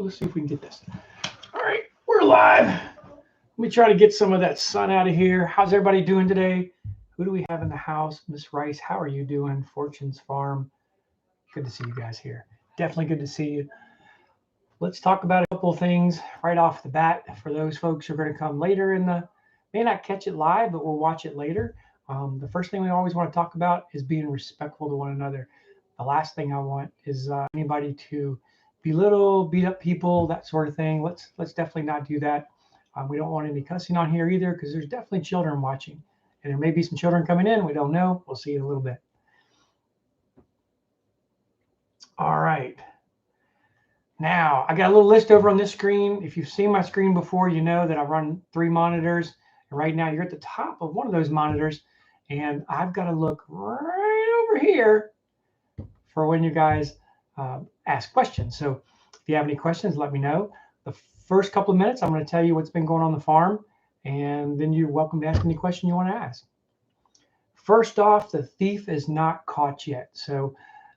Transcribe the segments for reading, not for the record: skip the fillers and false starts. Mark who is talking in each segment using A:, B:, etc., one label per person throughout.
A: let's see if we can get this. All right, we're live. Let me try to get some of that sun out of here. How's everybody doing today? Who do we have in the house? Miss Rice, how are you doing? Fortune's Farm. Good to see you guys here. Definitely good to see you. Let's talk about a couple of things right off the bat for those folks who are going to come later may not catch it live, but we'll watch it later. The first thing we always want to talk about is being respectful to one another. The last thing I want is anybody to belittle, beat up people, that sort of thing. Let's definitely not do that. We don't want any cussing on here either because there's definitely children watching. And there may be some children coming in. We don't know. We'll see in a little bit. All right. Now, I got a little list over on this screen. If you've seen my screen before, you know that I run 3 monitors. And right now, you're at the top of one of those monitors. And I've got to look right over here for when you guys ask questions. So if you have any questions, let me know. The first couple of minutes, I'm going to tell you what's been going on the farm. And then you're welcome to ask any question you want to ask. First off, the thief is not caught yet. So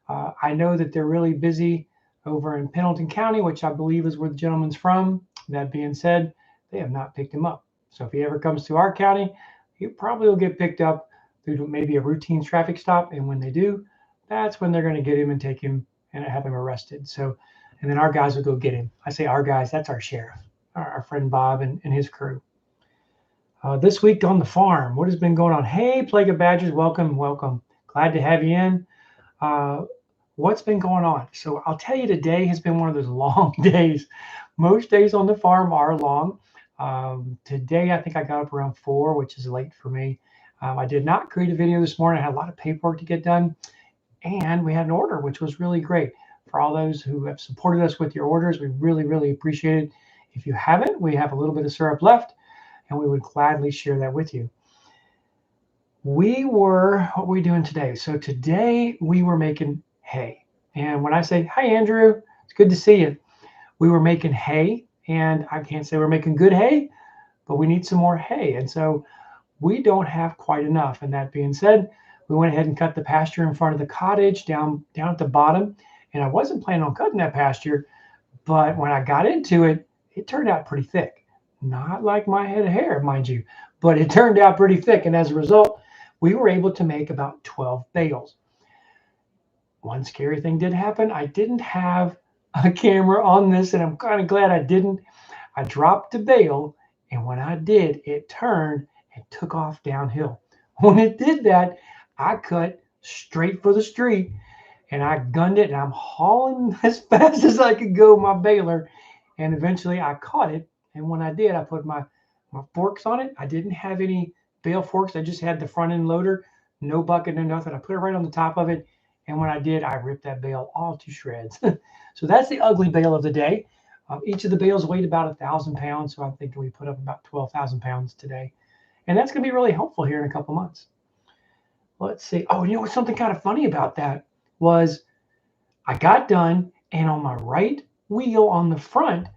A: I know that they're really busy over in Pendleton County, which I believe is where the gentleman's from. That being said, they have not picked him up. So if he ever comes to our county, he probably will get picked up through maybe a routine traffic stop. And when they do, that's when they're going to get him and take him and have him arrested. So, and then our guys will go get him. I say our guys, that's our sheriff, our friend Bob and his crew. This week on the farm, what has been going on? Hey, Plague of Badgers, welcome, welcome. Glad to have you in. What's been going on? So I'll tell you, today has been one of those long days. Most days on the farm are long. Today, I think I got up around 4, which is late for me. I did not create a video this morning. I had a lot of paperwork to get done. And we had an order, which was really great. For all those who have supported us with your orders, we really, really appreciate it. If you haven't, we have a little bit of syrup left, and we would gladly share that with you. What were we doing today? So today we were making hay. And when I say, hi, Andrew, it's good to see you. We were making hay, and I can't say we're making good hay, but we need some more hay. And so we don't have quite enough. And that being said, we went ahead and cut the pasture in front of the cottage down at the bottom. And I wasn't planning on cutting that pasture, but when I got into it, it turned out pretty thick. Not like my head of hair, mind you, but it turned out pretty thick. And as a result, we were able to make about 12 bales. One scary thing did happen. I didn't have a camera on this, and I'm kind of glad I didn't. I dropped the bale, and when I did, it turned and took off downhill. When it did that, I cut straight for the street, and I gunned it, and I'm hauling as fast as I could go my baler, and eventually I caught it. And when I did, I put my forks on it. I didn't have any bale forks. I just had the front end loader, no bucket, no nothing. I put it right on the top of it. And when I did, I ripped that bale all to shreds. So that's the ugly bale of the day. Each of the bales weighed about 1,000 pounds. So I'm thinking we put up about 12,000 pounds today. And that's going to be really helpful here in a couple months. Let's see. Oh, you know what's something kind of funny about that was I got done, and on my right wheel on the front,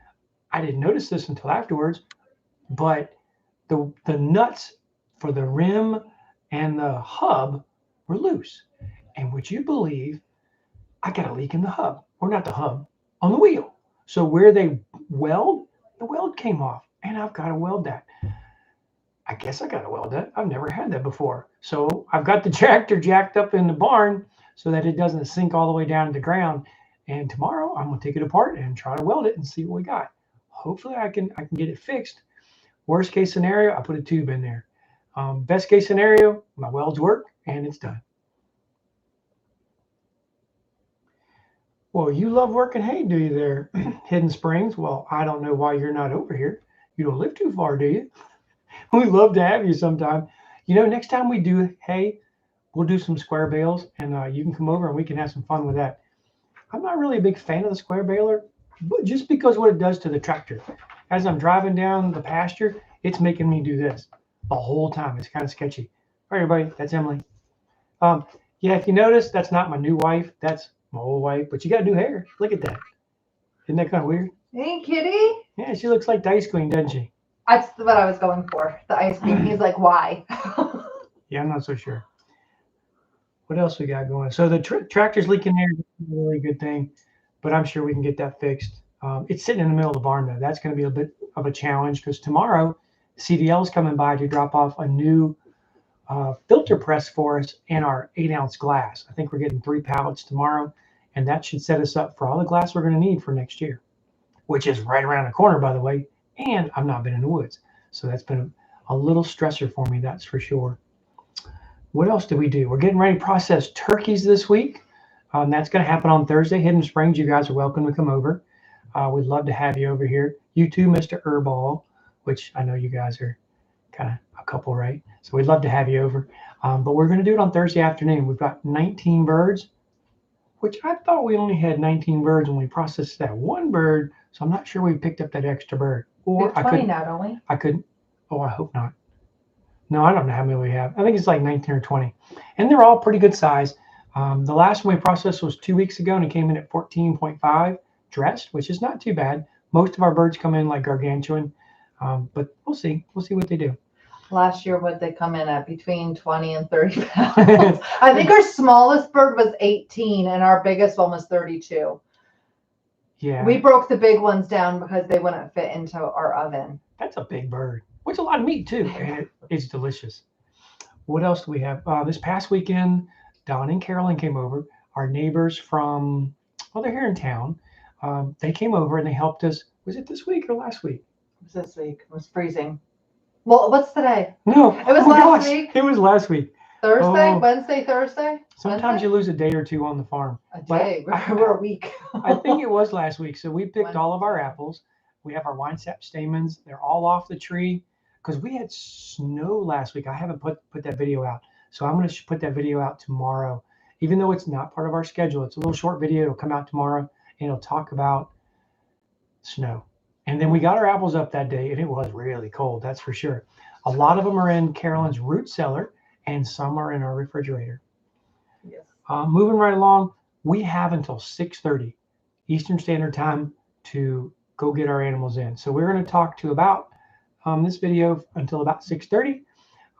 A: I didn't notice this until afterwards, but the nuts for the rim and the hub were loose. And would you believe I got a leak in the hub, or not the hub, on the wheel. So where they weld, the weld came off, and I've got to weld that. I guess I got to weld that. I've never had that before. So I've got the tractor jacked up in the barn so that it doesn't sink all the way down to the ground. And tomorrow I'm going to take it apart and try to weld it and see what we got. Hopefully I can get it fixed. Worst case scenario, I put a tube in there. Best case scenario, my welds work and it's done. Well, you love working hay, do you there? Hidden Springs? Well, I don't know why you're not over here. You don't live too far, do you? We'd love to have you sometime. You know, next time we do hay, we'll do some square bales, and you can come over and we can have some fun with that. I'm not really a big fan of the square baler, but just because what it does to the tractor. As I'm driving down the pasture, it's making me do this the whole time. It's kind of sketchy. All right, everybody, that's Emily. Yeah, if you notice, that's not my new wife. That's my old wife, but you got new hair. Look at that. Isn't that kind of weird?
B: Hey, kitty.
A: Yeah, she looks like the ice queen, doesn't she?
B: That's what I was going for. The ice cream. He's like, why?
A: Yeah, I'm not so sure. What else we got going? So the tractor's leaking there. That's a really good thing, but I'm sure we can get that fixed. It's sitting in the middle of the barn though. That's going to be a bit of a challenge because tomorrow CDL is coming by to drop off a new filter press for us and our 8-ounce glass. I think we're getting 3 pallets tomorrow, and that should set us up for all the glass we're going to need for next year, which is right around the corner, by the way. And I've not been in the woods, so that's been a little stressor for me, that's for sure. What else did we do? We're getting ready to process turkeys this week. That's going to happen on Thursday. Hidden Springs, you guys are welcome to come over. We'd love to have you over here. You too, Mr. Erball, which I know you guys are kind of a couple, right? So we'd love to have you over. But we're going to do it on Thursday afternoon. We've got 19 birds, which I thought we only had 19 birds when we processed that one bird. So I'm not sure we picked up that extra bird. Or
B: I couldn't. Now, don't we?
A: I couldn't. Oh, I hope not. No, I don't know how many we have. I think it's like 19 or 20. And they're all pretty good size. The last one we processed was 2 weeks ago, and it came in at 14.5 dressed, which is not too bad. Most of our birds come in like gargantuan, but we'll see. We'll see what they do.
B: Last year, what they come in at between 20 and 30 pounds. I think our smallest bird was 18, and our biggest one was 32.
A: Yeah.
B: We broke the big ones down because they wouldn't fit into our oven.
A: That's a big bird. Which is a lot of meat too, and it's delicious. What else do we have? This past weekend, Don and Carolyn came over. Our neighbors from, well, they're here in town. They came over and they helped us. Was it this week or last week?
B: It was this week. It was freezing. Well, what's today?
A: No,
B: it was last week.
A: It was last week.
B: Thursday, Wednesday, Thursday.
A: Sometimes
B: Wednesday?
A: you lose a day or two on the farm.
B: A day. We're a week.
A: I think it was last week. So we picked all of our apples. We have our wine sap stamens. They're all off the tree because we had snow last week. I haven't put that video out. So I'm going to put that video out tomorrow. Even though it's not part of our schedule, it's a little short video. It'll come out tomorrow and it'll talk about snow. And then we got our apples up that day and it was really cold. That's for sure. A lot of them are in Carolyn's root cellar and some are in our refrigerator.
B: Yes.
A: Moving right along, we have until 6:30 Eastern Standard Time to go get our animals in. So we're going to talk to about this video until about 6:30,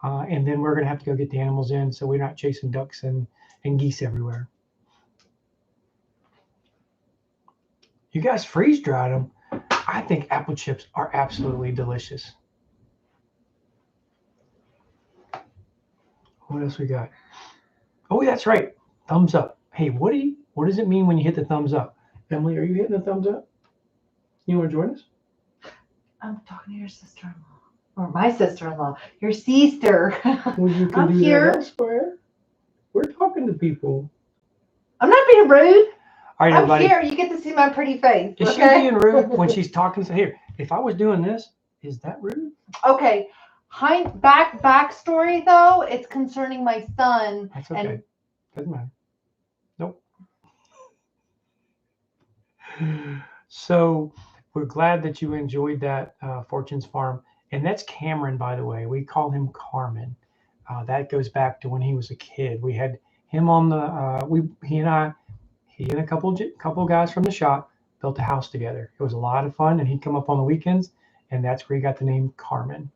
A: and then we're going to have to go get the animals in so we're not chasing ducks and geese everywhere. You guys freeze dried them. I think apple chips are absolutely delicious. What else we got? Oh, that's right. Thumbs up. Hey, what does it mean when you hit the thumbs up? Emily, are you hitting the thumbs up? You want to join us?
B: I'm talking to your sister-in-law. Or my sister-in-law. Your sister.
A: Well, you can
B: I'm
A: do
B: here.
A: That elsewhere. We're talking to people.
B: I'm not being rude.
A: All right, everybody.
B: I'm here. You get to see my pretty face.
A: Is she being rude when she's talking? Here, if I was doing this, is that rude?
B: Okay. Backstory though, it's concerning my son.
A: That's okay. Doesn't matter. Nope. So we're glad that you enjoyed that Fortune's Farm. And that's Cameron, by the way. We call him Carmen. That goes back to when he was a kid. We had him on the, he and a couple guys from the shop built a house together. It was a lot of fun, and he'd come up on the weekends, and that's where he got the name Carmen.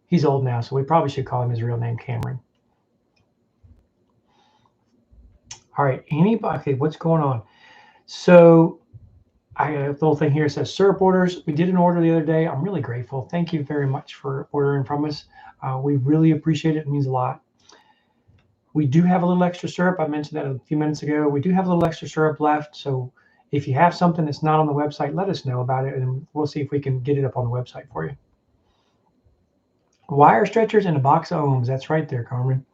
A: He's old now, so we probably should call him his real name, Cameron. All right, okay, what's going on? So I got a little thing here that says syrup orders. We did an order the other day. I'm really grateful. Thank you very much for ordering from us. We really appreciate it. It means a lot. We do have a little extra syrup. I mentioned that a few minutes ago. We do have a little extra syrup left. So if you have something that's not on the website, let us know about it, and we'll see if we can get it up on the website for you. Wire stretchers and a box of ohms. That's right there, Carmen.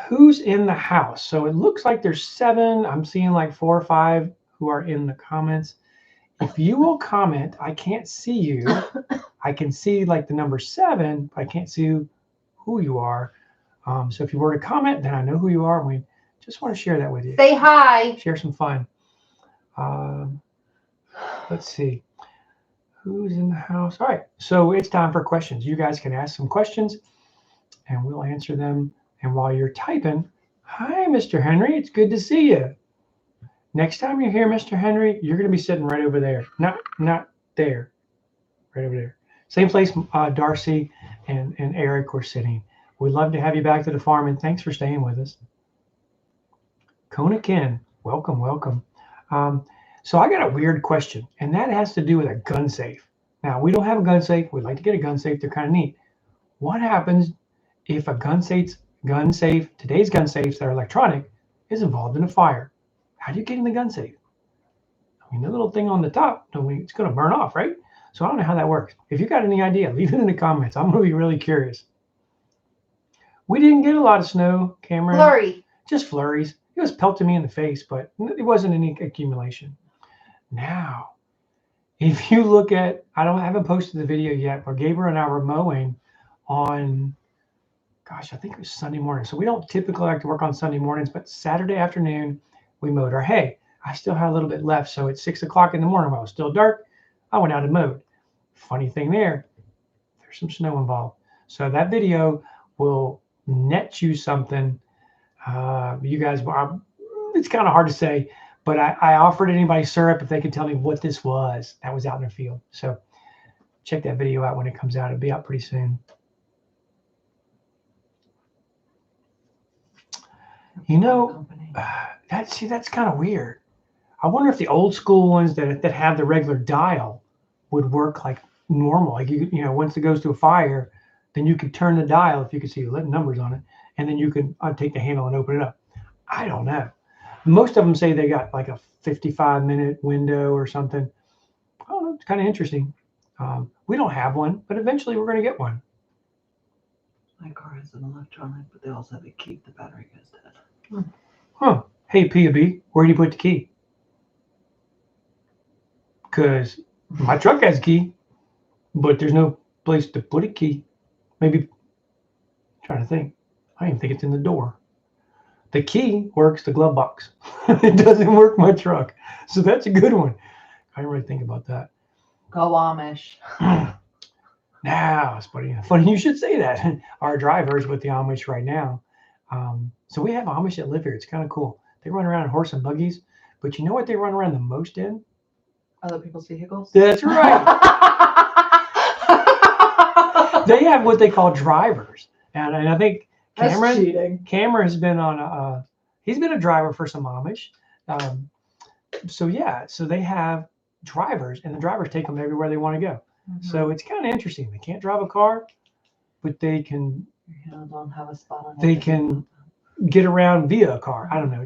A: Who's in the house? So it looks like there's 7. I'm seeing like 4 or 5 who are in the comments. If you will comment, I can't see you. I can see like the number 7, but I can't see who you are. So if you were to comment, then I know who you are. And we just want to share that with you.
B: Say hi.
A: Share some fun. Let's see. Who's in the house? All right. So it's time for questions. You guys can ask some questions and we'll answer them. And while you're typing, hi, Mr. Henry. It's good to see you. Next time you're here, Mr. Henry, you're going to be sitting right over there. Not there. Right over there. Same place Darcy and Eric were sitting. We'd love to have you back to the farm, and thanks for staying with us. Kona Ken, welcome, welcome. So I got a weird question, and that has to do with a gun safe. Now, we don't have a gun safe. We'd like to get a gun safe. They're kind of neat. What happens if a gun safe, today's gun safes that are electronic, is involved in a fire? How do you get in the gun safe? I mean, the little thing on the top, it's going to burn off, right? So I don't know how that works. If you got any idea, leave it in the comments. I'm going to be really curious. We didn't get a lot of snow, Cameron.
B: Flurry.
A: Just flurries. It was pelting me in the face, but it wasn't any accumulation. Now, if you look at, I haven't posted the video yet, but Gabriel and I were mowing on, gosh, I think it was Sunday morning. So we don't typically like to work on Sunday mornings, but Saturday afternoon, we mowed our hay. I still had a little bit left. So at 6 o'clock in the morning, while it was still dark, I went out and mowed. Funny thing there's some snow involved. So that video will net you something. You guys, it's kind of hard to say, but I offered anybody syrup if they could tell me what this was that was out in the field. So check that video out when it comes out. It'll be out pretty soon. You know, that's kind of weird. I wonder if the old school ones that have the regular dial would work like normal. Like you know, once it goes to a fire, then you could turn the dial if you could see the numbers on it, and then you could take the handle and open it up. I don't know. Most of them say they got like a 55-minute window or something. I don't know. It's kind of interesting. We don't have one, but eventually we're going to get one.
C: My car has an electronic, but they also have a key if the battery goes dead.
A: Huh. Hey, P.A.B., where do you put the key? Because my truck has a key, but there's no place to put a key. Maybe, I'm trying to think. I even think it's in the door. The key works the glove box. It doesn't work my truck. So that's a good one. I didn't really think about that.
B: Go Amish.
A: Now, it's funny you should say that. Our driver's with the Amish right now. So we have Amish that live here. It's kind of cool. They run around in horse and buggies. But you know what they run around the most in?
B: Other people's vehicles?
A: That's right. They have what they call drivers. And I think Cameron has been on he's been a driver for some Amish. So they have drivers, and the drivers take them everywhere they want to go. Mm-hmm. So it's kind of interesting. They can't drive a car, but they can.
B: Don't have a spot on.
A: They can get around via a car. I don't know.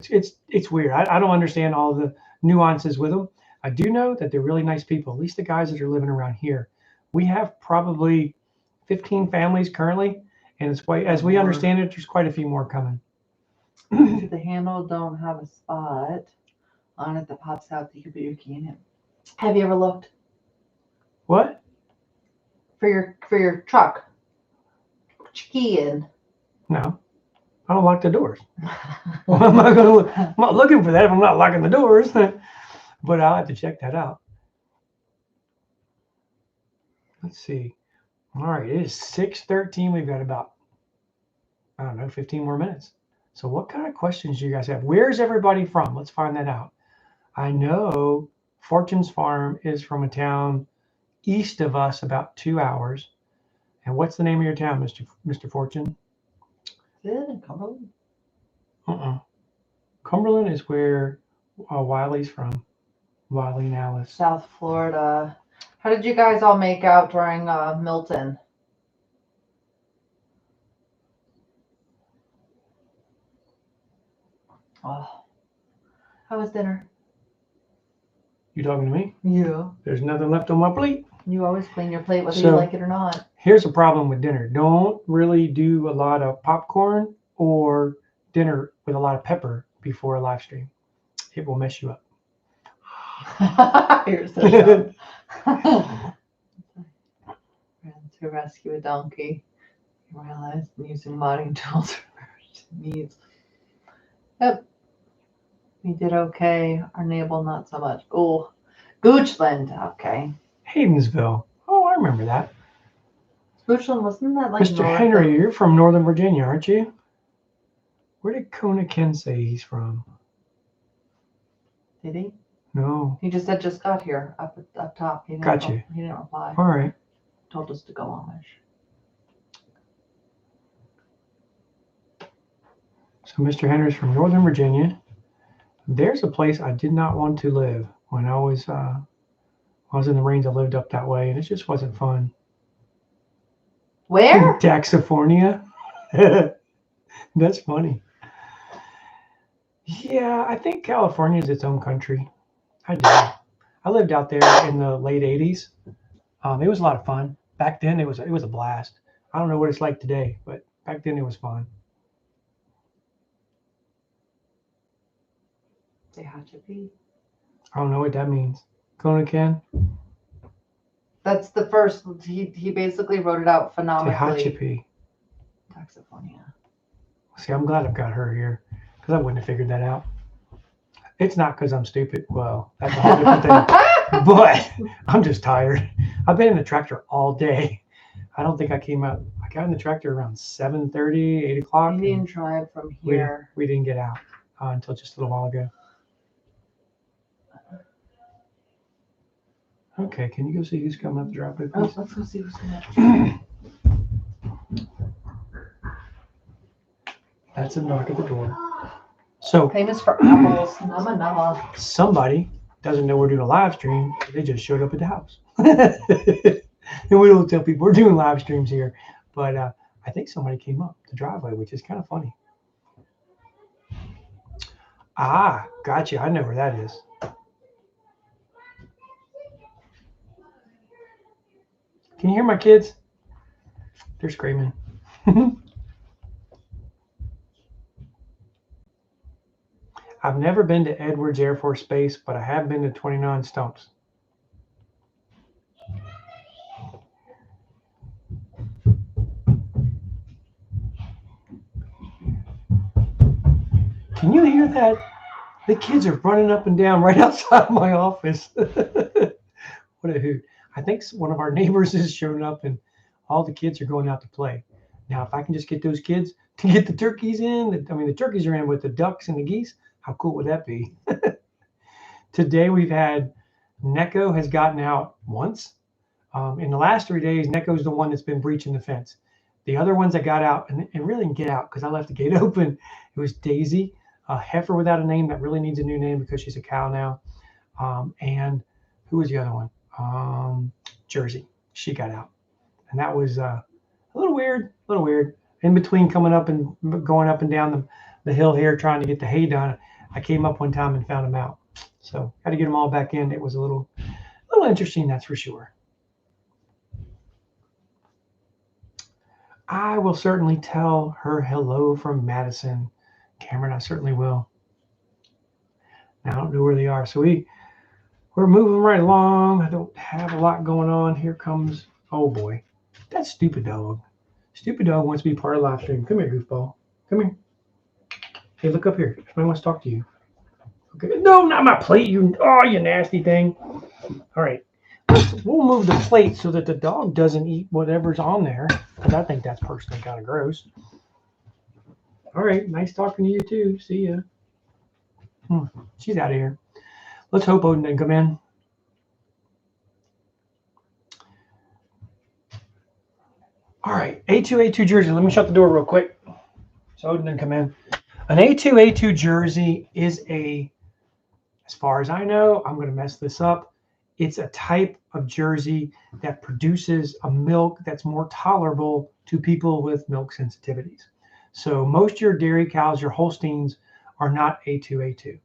A: It's weird. I don't understand all the nuances with them. I do know that they're really nice people. At least the guys that are living around here. We have probably 15 families currently. And it's quite, as we understand it, there's quite a few more coming.
B: The handle don't have a spot on it that pops out that you can put your key in it. Have you ever looked?
A: What?
B: For your truck. Put your key in.
A: No. I don't lock the doors. Well, I'm not looking for that if I'm not locking the doors. But I'll have to check that out. Let's see. All right, it is 6:13. We've got about, 15 more minutes. So what kind of questions do you guys have? Where's everybody from? Let's find that out. I know Fortune's Farm is from a town east of us about 2 hours. And what's the name of your town, Mr. Fortune?
B: Is it in Cumberland?
A: Cumberland is where Wiley's from. Wiley and Alice.
B: South Florida. How did you guys all make out during Milton? Oh, how was dinner?
A: You talking to me?
B: Yeah.
A: There's nothing left on my plate.
B: You always clean your plate whether you like it or not.
A: Here's a problem with dinner. Don't really do a lot of popcorn or dinner with a lot of pepper before a live stream. It will mess you up.
B: Here's the Ran to rescue a donkey. You realized using modding tools for needs. Yep. We did okay. Our neighbor not so much. Oh, Goochland. Okay.
A: Haydensville. Oh, I remember that.
B: Goochland, wasn't that like
A: Mr. Henry, you're from Northern Virginia, aren't you? Where did Kona Ken say he's from?
B: Did he?
A: No.
B: He just said just got here up top. He
A: Gotcha.
B: He didn't reply.
A: All right.
B: Told us to go Amish.
A: So Mr. Henry's from Northern Virginia. There's a place I did not want to live. when I was in the Marines. I lived up that way, and it just wasn't fun.
B: Where?
A: Taxifornia. That's funny. Yeah, I think California is its own country. I do. I lived out there in the late '80s. It was a lot of fun. Back then, it was a blast. I don't know what it's like today, but back then it was fun.
B: Tehachapi.
A: I don't know what that means. Kona Ken?
B: That's the first. He basically wrote it out phonemically.
A: Tehachapi.
B: Taxophonia.
A: See, I'm glad I've got her here because I wouldn't have figured that out. It's not because I'm stupid. Well, that's a whole different thing. But I'm just tired. I've been in the tractor all day. I don't think I came out. I got in the tractor around 7:30, 8 o'clock.
B: Indian tribe from here.
A: We didn't get out until just a little while ago. Okay, can you go see who's coming up the driveway,
B: Oh,
A: please?
B: let's go see who's coming.
A: That's a knock at the door. So
B: Famous for apples. Nama nama.
A: somebody doesn't know we're doing a live stream. They just showed up at the house. And we don't tell people we're doing live streams here. But I think somebody came up the driveway, which is kind of funny. Ah, gotcha. I know where that is. Can you hear my kids? They're screaming. I've never been to Edwards Air Force Base, but I have been to 29 Stumps. Can you hear that? The kids are running up and down right outside my office. What a hoot. I think one of our neighbors has shown up and all the kids are going out to play. Now, if I can just get those kids to get the turkeys in, the turkeys are in with the ducks and the geese, how cool would that be? Today we've had, Neko has gotten out once. In the last 3 days, Neko's the one that's been breaching the fence. The other ones that got out, and really didn't get out because I left the gate open, it was Daisy, a heifer without a name that really needs a new name because she's a cow now. And who was the other one? Jersey. She got out. And that was a little weird. In between coming up and going up and down the hill here trying to get the hay done, I came up one time and found them out. So had to get them all back in. It was a little interesting, that's for sure. I will certainly tell her hello from Madison. Cameron, I certainly will. Now, I don't know where they are. So we're moving right along. I don't have a lot going on. Here comes, oh boy, that stupid dog. Stupid dog wants to be part of the live stream. Come here, goofball. Come here. Hey, look up here. Somebody wants to talk to you. Okay. No, not my plate. You nasty thing. All right. We'll move the plate so that the dog doesn't eat whatever's on there, because I think that's personally kind of gross. All right. Nice talking to you too. See ya. She's out of here. Let's hope Odin didn't come in. All right, A2 jersey. Let me shut the door real quick so Odin didn't come in. An A2 jersey is as far as I know, I'm going to mess this up. It's a type of jersey that produces a milk that's more tolerable to people with milk sensitivities. So most of your dairy cows, your Holsteins, are not A2.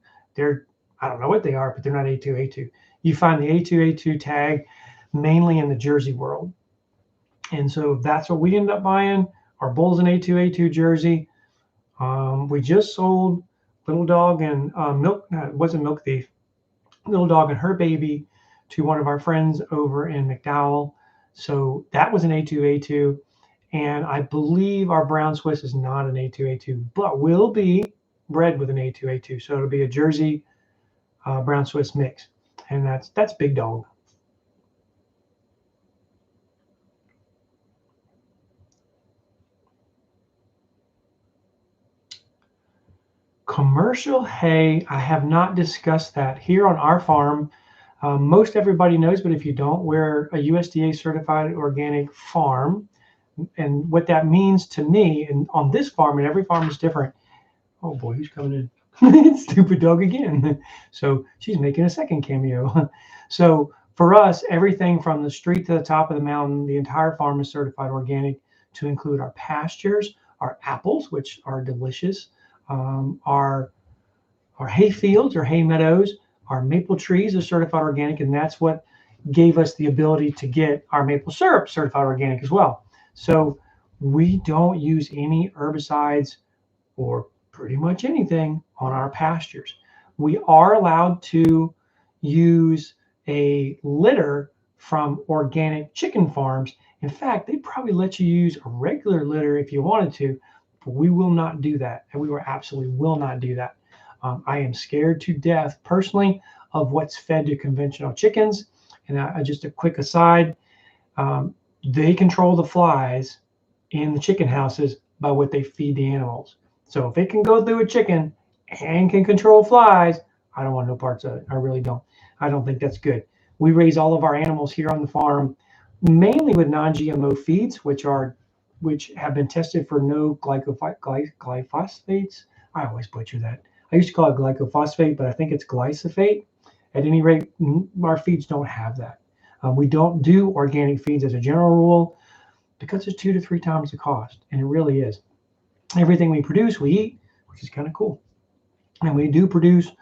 A: I don't know what they are, but they're not A2. You find the A2 tag mainly in the Jersey world. And so that's what we end up buying. Our bull's an A2 jersey. We just sold Little Dog and it wasn't Milk Thief. Little Dog and her baby to one of our friends over in McDowell. So that was an A2. And I believe our Brown Swiss is not an A2, but will be bred with an A2. So it'll be a Jersey Brown Swiss mix. And that's Big Dog. Commercial hay, I have not discussed that here on our farm. Most everybody knows, but if you don't, we're a USDA certified organic farm. And what that means to me, and on this farm, and every farm is different. Oh boy, who's coming in? Stupid dog again. So she's making a second cameo. So for us, everything from the street to the top of the mountain, the entire farm is certified organic to include our pastures, our apples, which are delicious, our hay fields or hay meadows, our maple trees are certified organic, and that's what gave us the ability to get our maple syrup certified organic as well. So we don't use any herbicides or pretty much anything on our pastures. We are allowed to use a litter from organic chicken farms. In fact, they probably let you use a regular litter if you wanted to, but we will not do that. And we will absolutely will not do that. I am scared to death personally of what's fed to conventional chickens. And just a quick aside, um, they control the flies in the chicken houses by what they feed the animals. So if it can go through a chicken and can control flies, I don't want no parts of it. I really don't. I don't think that's good. We raise all of our animals here on the farm mainly with non-GMO feeds, which have been tested for no glyphosates. I always butcher that. I used to call it glycophosphate, but I think it's glyphosate. At any rate, our feeds don't have that. We don't do organic feeds as a general rule because it's 2 to 3 times the cost, and it really is. Everything we produce, we eat, which is kind of cool. And we do produce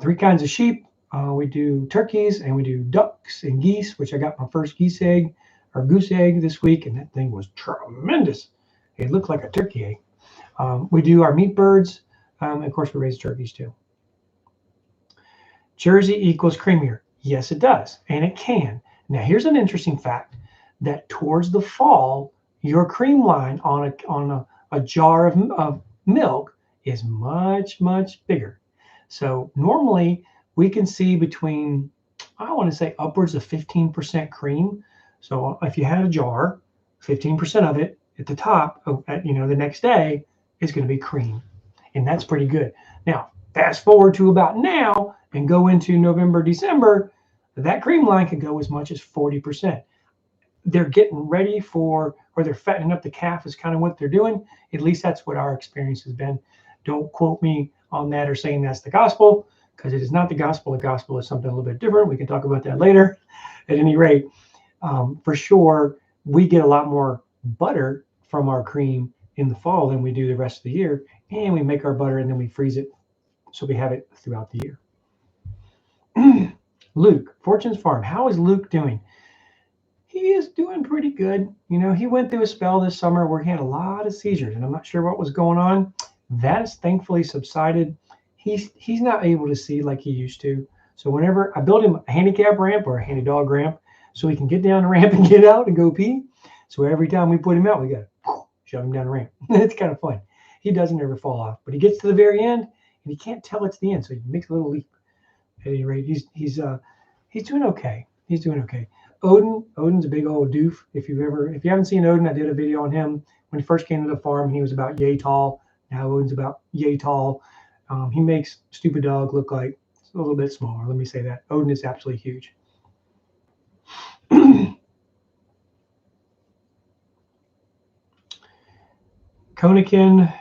A: 3 kinds of sheep. We do turkeys and we do ducks and geese, which I got my first geese egg or goose egg this week, and that thing was tremendous. It looked like a turkey egg. We do our meat birds. Of course, we raise turkeys too. Jersey equals creamier. Yes, it does, and it can. Now, here's an interesting fact that towards the fall, your cream line on a jar of milk is much, much bigger. So normally we can see between, I want to say upwards of 15% cream. So if you had a jar, 15% of it at the top, the next day is going to be cream. And that's pretty good. Now, fast forward to about now and go into November, December, that cream line can go as much as 40%. They're getting ready for, or they're fattening up the calf is kind of what they're doing. At least that's what our experience has been. Don't quote me on that or saying that's the gospel, because it is not the gospel. The gospel is something a little bit different. We can talk about that later. At any rate, for sure, we get a lot more butter from our cream in the fall than we do the rest of the year. And we make our butter and then we freeze it so we have it throughout the year. Luke, Fortune's Farm. How is Luke doing? He is doing pretty good. He went through a spell this summer where he had a lot of seizures, and I'm not sure what was going on. That has thankfully subsided. He's not able to see like he used to. So whenever I built him a handicap ramp or a handy dog ramp, so he can get down the ramp and get out and go pee. So every time we put him out, we got to shove him down the ramp. It's kind of fun. He doesn't ever fall off, but he gets to the very end and he can't tell it's the end, so he makes a little leap. At any rate, he's doing okay. He's doing okay. Odin's a big old doof. If you haven't seen Odin, I did a video on him when he first came to the farm. He was about yay tall. Now Odin's about yay tall. He makes Stupid Dog look like a little bit smaller. Let me say that. Odin is absolutely huge. Konikin,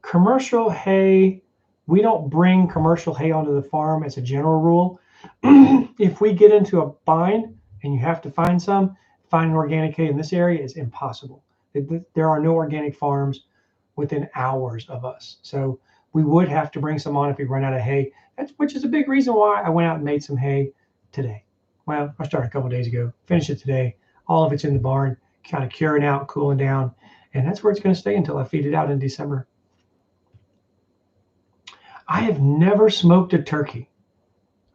A: commercial hay. We don't bring commercial hay onto the farm as a general rule. If we get into a bind and you have to find finding organic hay in this area is impossible. There are no organic farms within hours of us. So we would have to bring some on if we run out of hay, which is a big reason why I went out and made some hay today. Well, I started a couple of days ago, finished it today. All of it's in the barn, kind of curing out, cooling down. And that's where it's going to stay until I feed it out in December. I have never smoked a turkey.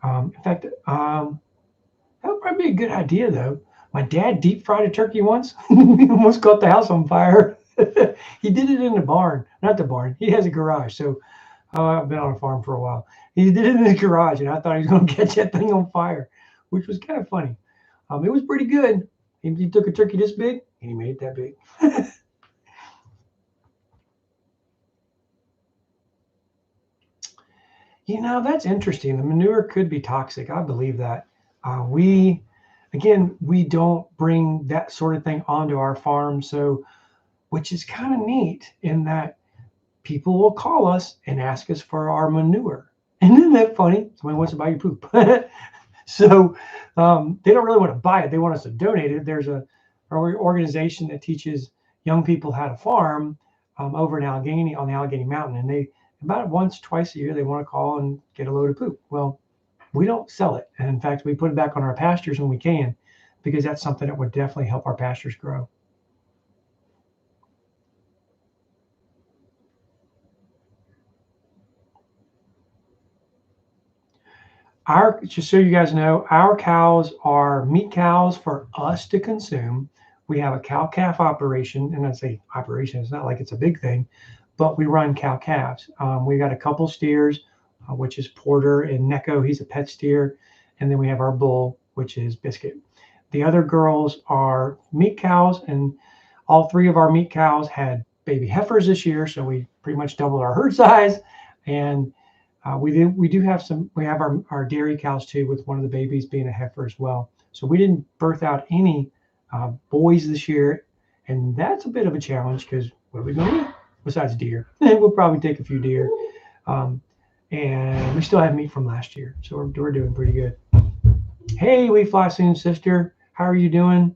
A: In fact, that would probably be a good idea, though. My dad deep fried a turkey once. He almost caught the house on fire. He did it in the barn. Not the barn. He has a garage. So I've been on a farm for a while. He did it in the garage, and I thought he was going to catch that thing on fire, which was kind of funny. It was pretty good. He took a turkey this big, and he made it that big. That's interesting. The manure could be toxic. I believe that. We don't bring that sort of thing onto our farm, so which is kind of neat in that people will call us and ask us for our manure. Isn't that funny? Somebody wants to buy your poop. So they don't really want to buy it. They want us to donate it. There's an organization that teaches young people how to farm over in Allegheny on the Allegheny Mountain. And they about once, twice a year, they want to call and get a load of poop. Well, we don't sell it. And in fact, we put it back on our pastures when we can, because that's something that would definitely help our pastures grow. Just so you guys know, our cows are meat cows for us to consume. We have a cow-calf operation, and I say operation, it's not like it's a big thing, but we run cow-calves. We got a couple steers, which is Porter and Necco, he's a pet steer, and then we have our bull, which is Biscuit. The other girls are meat cows, and all three of our meat cows had baby heifers this year, so we pretty much doubled our herd size. And we have our dairy cows too, with one of the babies being a heifer as well. So we didn't birth out any boys this year, and that's a bit of a challenge, because what are we going to eat besides deer? We'll probably take a few deer, and we still have meat from last year, so we're doing pretty good. Hey, we fly soon, sister. How are you doing?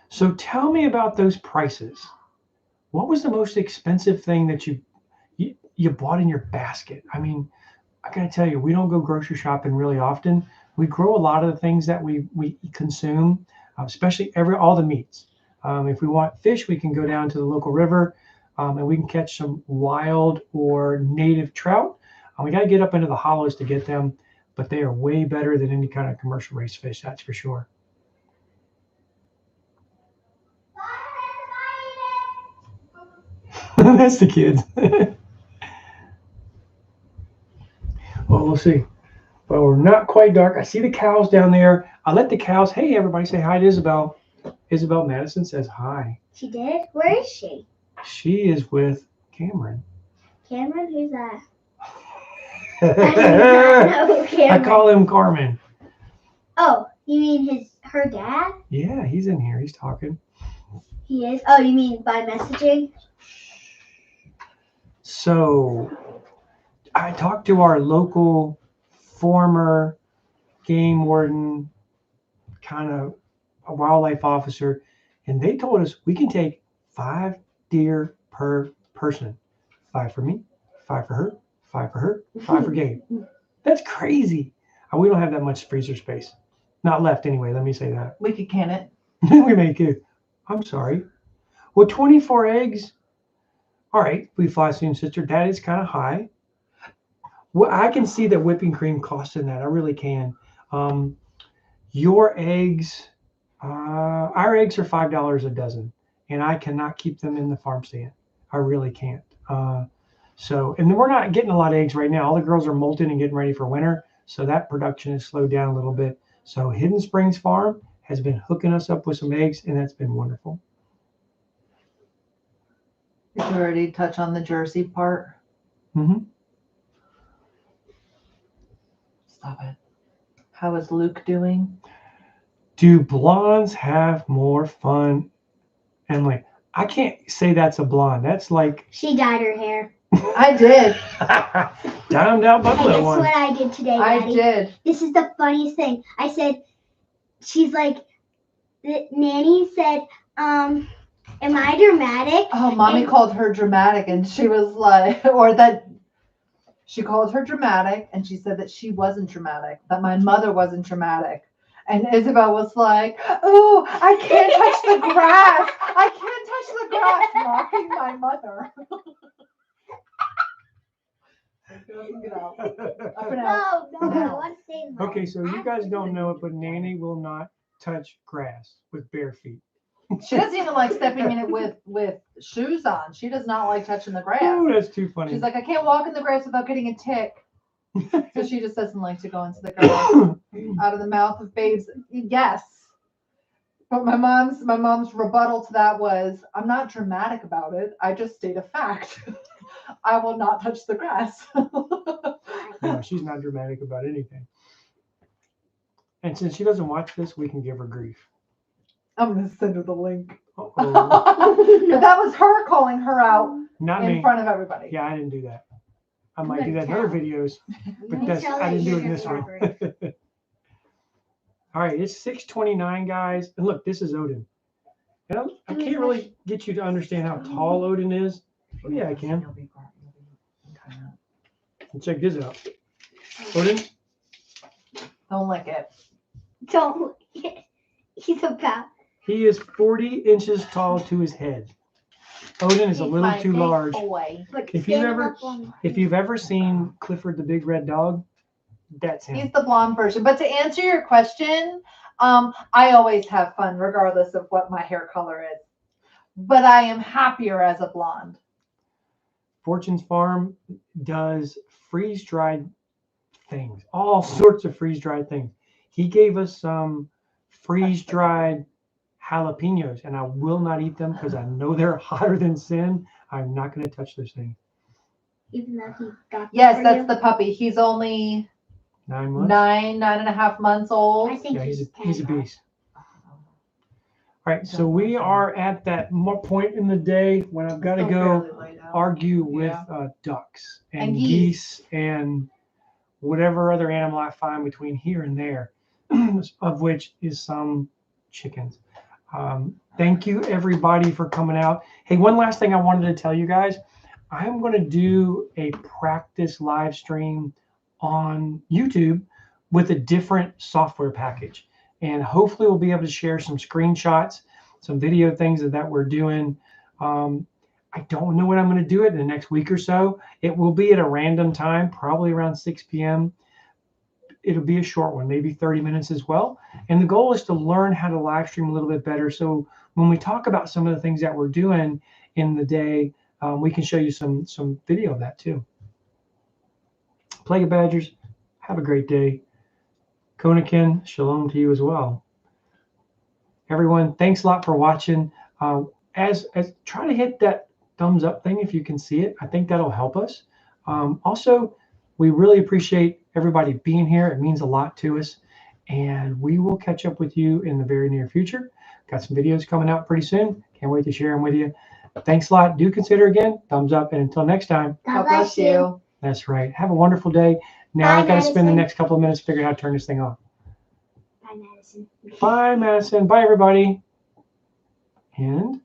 A: So tell me about those prices. What was the most expensive thing that you bought in your basket? I mean, I gotta tell you, we don't go grocery shopping really often. We grow a lot of the things that we consume, especially all the meats. If we want fish, we can go down to the local river, and we can catch some wild or native trout. We got to get up into the hollows to get them, but they are way better than any kind of commercial race fish, that's for sure. That's the kids. Well, we'll see. Well, we're not quite dark. I see the cows down there. I'll let the cows. Hey, everybody, say hi to Isabel. Isabel Madison says hi.
D: She did? Where is she?
A: She is with Cameron.
D: Cameron? Who's that? I do not know Cameron.
A: I call him Carmen.
D: Oh, you mean her dad?
A: Yeah, he's in here. He's talking.
D: He is? Oh, you mean by messaging?
A: So I talked to our local former game warden, kind of a wildlife officer, and they told us we can take 5 deer per person. 5 for me, 5 for her, 5 for her, 5 for Gabe. That's crazy. We don't have that much freezer space. Not left anyway, let me say that.
B: We could can it.
A: We make it. I'm sorry. Well, 24 eggs. All right, we fly soon, sister. That is kind of high. Well, I can see that whipping cream costs in that. I really can. Your eggs, our eggs are $5 a dozen, and I cannot keep them in the farm stand. I really can't. And we're not getting a lot of eggs right now. All the girls are molting and getting ready for winter, so that production has slowed down a little bit. So Hidden Springs Farm has been hooking us up with some eggs, and that's been wonderful.
B: Did you already touch on the Jersey part?
A: Mm-hmm.
B: Stop it. How is Luke doing?
A: Do blondes have more fun? Emily, I can't say that's a blonde. That's like
D: She dyed her hair.
B: I did.
A: down by
D: Hey,
A: blue
D: guess
A: one.
D: what I did today,
B: I
D: Daddy?
B: did.
D: This is the funniest thing. I said, she's like, Nanny said, am I dramatic?
B: Oh, Mommy
D: And-
B: called her dramatic, and she was like, she called her dramatic, and she said that she wasn't dramatic, that my mother wasn't dramatic. And Isabel was like, oh, I can't touch the grass. I can't touch the grass, mocking my mother. Get out. Up and out.
D: No, I want to say my
A: Okay, so you guys don't know it, but Nanny will not touch grass with bare feet.
B: She doesn't even like stepping in it with shoes on. She does not like touching the grass.
A: Oh, that's too funny.
B: She's like, I can't walk in the grass without getting a tick. So she just doesn't like to go into the grass. Out of the mouth of babes. Yes. But my mom's rebuttal to that was, I'm not dramatic about it. I just state a fact. I will not touch the grass.
A: No, she's not dramatic about anything. And since she doesn't watch this, we can give her grief.
B: I'm gonna send her the link.
A: Uh-oh.
B: But that was her calling her out
A: Not
B: in
A: me.
B: front of everybody.
A: Yeah, I didn't do that. I
D: I'm
A: might do
D: gonna
A: that in other
D: tell.
A: videos, but
D: You
A: that's
D: tell
A: I
D: that
A: didn't do
D: you're
A: it in this one.
D: photographer.
A: All right, it's 6:29, guys. And look, this is Odin. And I can't really get you to understand how tall Odin is. Oh, yeah, I can.
C: You'll be kind of.
A: And check this out. Odin,
B: Don't lick it.
D: Don't. He's about.
A: he is 40 inches tall to his head. Odin is a
B: He's
A: little
B: my
A: too
B: big
A: large.
B: boy.
D: But
A: If you
D: standing
A: ever-
D: up on.
A: If you've ever seen Clifford the Big Red Dog, that's him.
B: He's the blonde version. But to answer your question, I always have fun regardless of what my hair color is. But I am happier as a blonde.
A: Fortune's Farm does freeze-dried things, all sorts of freeze-dried things. He gave us some freeze-dried jalapenos, and I will not eat them because I know they're hotter than sin. I'm not going to touch those things.
D: Even though he got.
B: Yes,
D: for
B: that's
D: you.
B: the puppy. He's only
A: 9 months.
B: 9.5 months old.
D: I think
A: Yeah, he's a
D: 10.
A: beast. All right, so we are at that point in the day when I've got to go argue with ducks and
B: And
A: geese and whatever other animal I find between here and there, of which is some chickens. Thank you everybody for coming out. Hey, one last thing I wanted to tell you guys. I'm going to do a practice live stream on YouTube with a different software package. And hopefully we'll be able to share some screenshots, some video things that we're doing. I don't know when I'm going to do it in the next week or so. It will be at a random time, probably around 6 p.m. It'll be a short one, maybe 30 minutes as well. And the goal is to learn how to live stream a little bit better. So when we talk about some of the things that we're doing in the day, we can show you some video of that too. Plague of Badgers, have a great day. Konakin, shalom to you as well. Everyone, thanks a lot for watching. As try to hit that thumbs up thing if you can see it. I think that'll help us. Also, we really appreciate everybody being here. It means a lot to us. And we will catch up with you in the very near future. Got some videos coming out pretty soon. Can't wait to share them with you. Thanks a lot. Do consider again, thumbs up. And until next time.
B: God bless you.
A: That's right. Have a wonderful day. Now
D: Bye,
A: I've got to spend the
D: Madison.
A: next couple of minutes figuring out how to turn this thing off.
D: Bye, Madison.
A: Bye, Madison. Bye, everybody. And